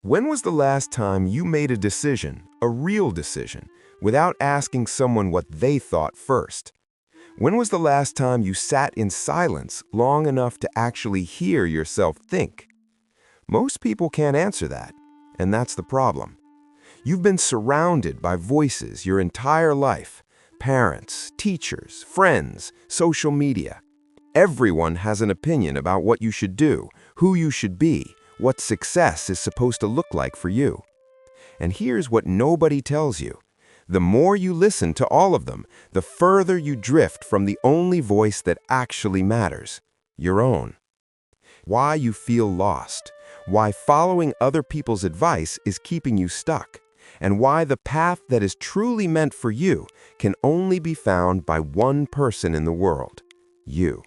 When was the last time you made a decision, a real decision, without asking someone what they thought first? When was the last time you sat in silence long enough to actually hear yourself think? Most people can't answer that, and that's the problem. You've been surrounded by voices your entire life: parents, teachers, friends, social media. Everyone has an opinion about what you should do, who you should be, what success is supposed to look like for you. And here's what nobody tells you. The more you listen to all of them, the further you drift from the only voice that actually matters, your own. Why you feel lost, why following other people's advice is keeping you stuck, and why the path that is truly meant for you can only be found by one person in the world: you.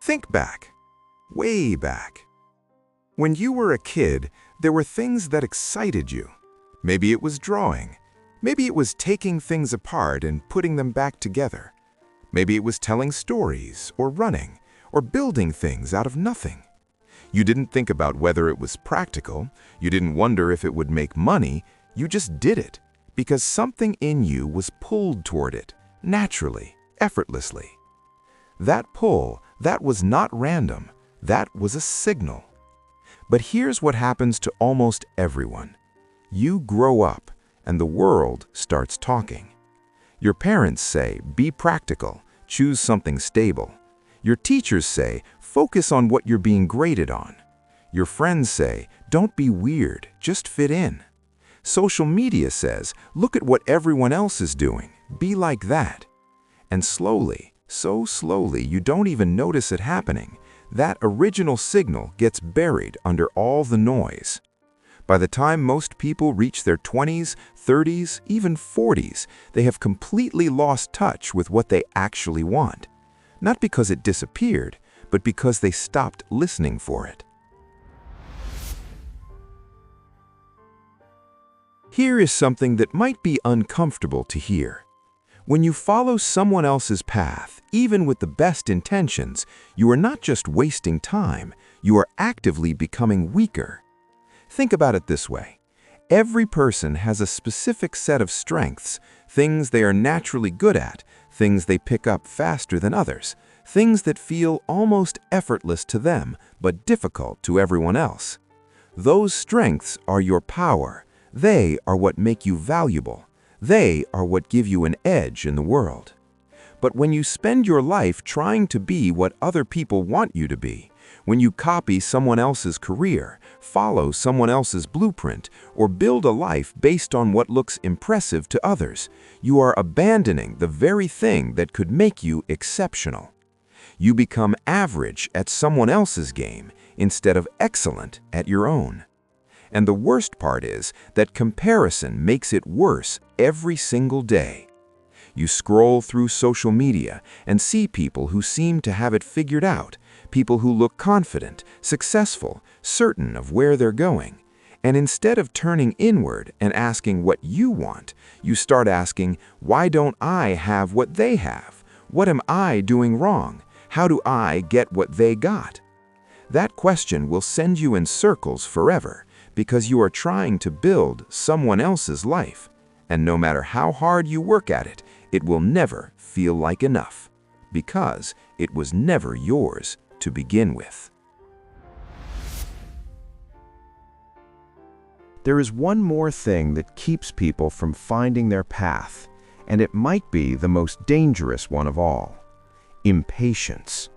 Think back, way back. When you were a kid, there were things that excited you. Maybe it was drawing. Maybe it was taking things apart and putting them back together. Maybe it was telling stories, or running, or building things out of nothing. You didn't think about whether it was practical. You didn't wonder if it would make money. You just did it because something in you was pulled toward it, naturally, effortlessly. That pull, that was not random. That was a signal. But here's what happens to almost everyone. You grow up, and the world starts talking. Your parents say, be practical, choose something stable. Your teachers say, focus on what you're being graded on. Your friends say, don't be weird, just fit in. Social media says, look at what everyone else is doing, be like that. And slowly, so slowly you don't even notice it happening, that original signal gets buried under all the noise. By the time most people reach their 20s, 30s, even 40s, they have completely lost touch with what they actually want. Not because it disappeared, but because they stopped listening for it. Here is something that might be uncomfortable to hear. When you follow someone else's path, even with the best intentions, you are not just wasting time, you are actively becoming weaker. Think about it this way. Every person has a specific set of strengths, things they are naturally good at, things they pick up faster than others, things that feel almost effortless to them, but difficult to everyone else. Those strengths are your power. They are what make you valuable. They are what give you an edge in the world. But when you spend your life trying to be what other people want you to be, when you copy someone else's career, follow someone else's blueprint, or build a life based on what looks impressive to others, you are abandoning the very thing that could make you exceptional. You become average at someone else's game instead of excellent at your own. And the worst part is that comparison makes it worse every single day. You scroll through social media and see people who seem to have it figured out, people who look confident, successful, certain of where they're going. And instead of turning inward and asking what you want, you start asking, why don't I have what they have? What am I doing wrong? How do I get what they got? That question will send you in circles forever, because you are trying to build someone else's life. And no matter how hard you work at it, it will never feel like enough, because it was never yours to begin with. There is one more thing that keeps people from finding their path, and it might be the most dangerous one of all: impatience.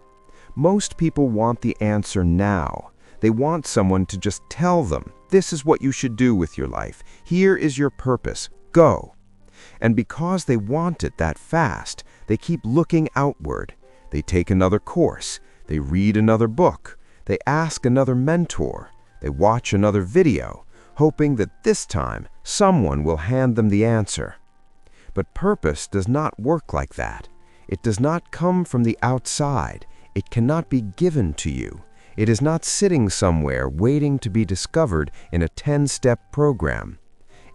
Most people want the answer now. They want someone to just tell them, this is what you should do with your life. Here is your purpose. Go. And because they want it that fast, they keep looking outward. They take another course. They read another book. They ask another mentor. They watch another video, hoping that this time someone will hand them the answer. But purpose does not work like that. It does not come from the outside. It cannot be given to you. It is not sitting somewhere waiting to be discovered in a 10-step program.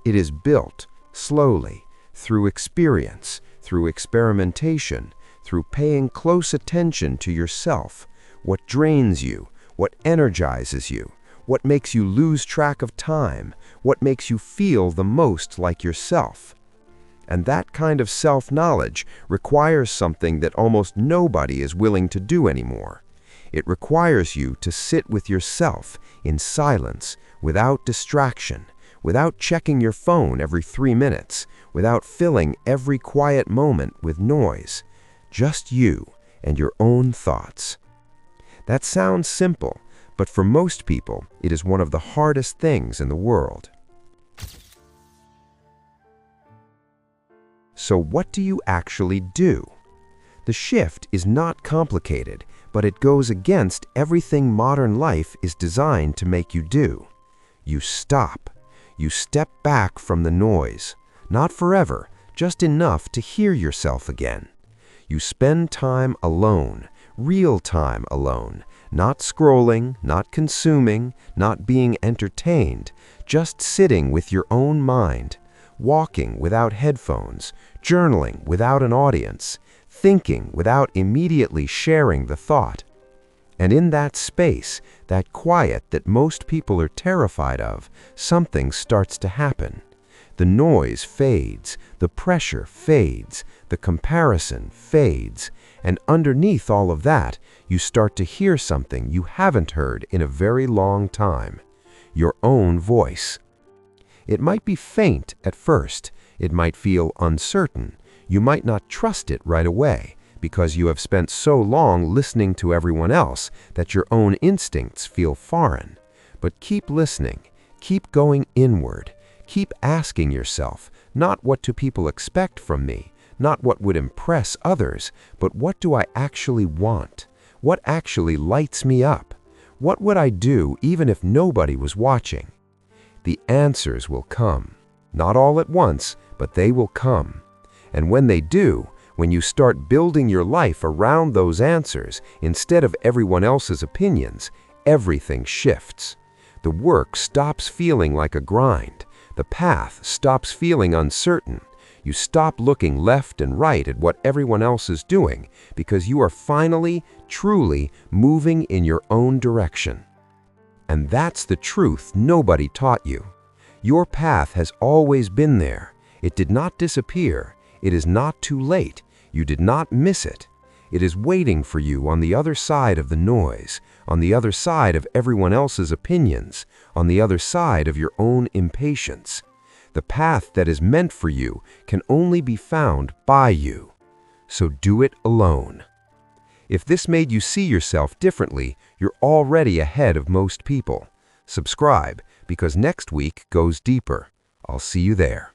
It is built slowly, through experience, through experimentation, through paying close attention to yourself, what drains you, what energizes you, what makes you lose track of time, what makes you feel the most like yourself. And that kind of self-knowledge requires something that almost nobody is willing to do anymore. It requires you to sit with yourself in silence, without distraction, without checking your phone every 3 minutes, without filling every quiet moment with noise. Just you and your own thoughts. That sounds simple, but for most people, it is one of the hardest things in the world. So what do you actually do? The shift is not complicated, but it goes against everything modern life is designed to make you do. You stop. You step back from the noise. Not forever, just enough to hear yourself again. You spend time alone, real time alone, not scrolling, not consuming, not being entertained, just sitting with your own mind, walking without headphones, journaling without an audience, thinking without immediately sharing the thought. And in that space, that quiet that most people are terrified of, something starts to happen. The noise fades, the pressure fades, the comparison fades, and underneath all of that, you start to hear something you haven't heard in a very long time. Your own voice. It might be faint at first. It might feel uncertain. You might not trust it right away, because you have spent so long listening to everyone else that your own instincts feel foreign. But keep listening. Keep going inward. Keep asking yourself, not what do people expect from me, not what would impress others, but what do I actually want? What actually lights me up? What would I do even if nobody was watching? The answers will come. Not all at once, but they will come. And when they do, when you start building your life around those answers instead of everyone else's opinions, everything shifts. The work stops feeling like a grind. The path stops feeling uncertain. You stop looking left and right at what everyone else is doing because you are finally, truly moving in your own direction. And that's the truth nobody taught you. Your path has always been there. It did not disappear. It is not too late. You did not miss it. It is waiting for you on the other side of the noise, on the other side of everyone else's opinions, on the other side of your own impatience. The path that is meant for you can only be found by you. So do it alone. If this made you see yourself differently, you're already ahead of most people. Subscribe, because next week goes deeper. I'll see you there.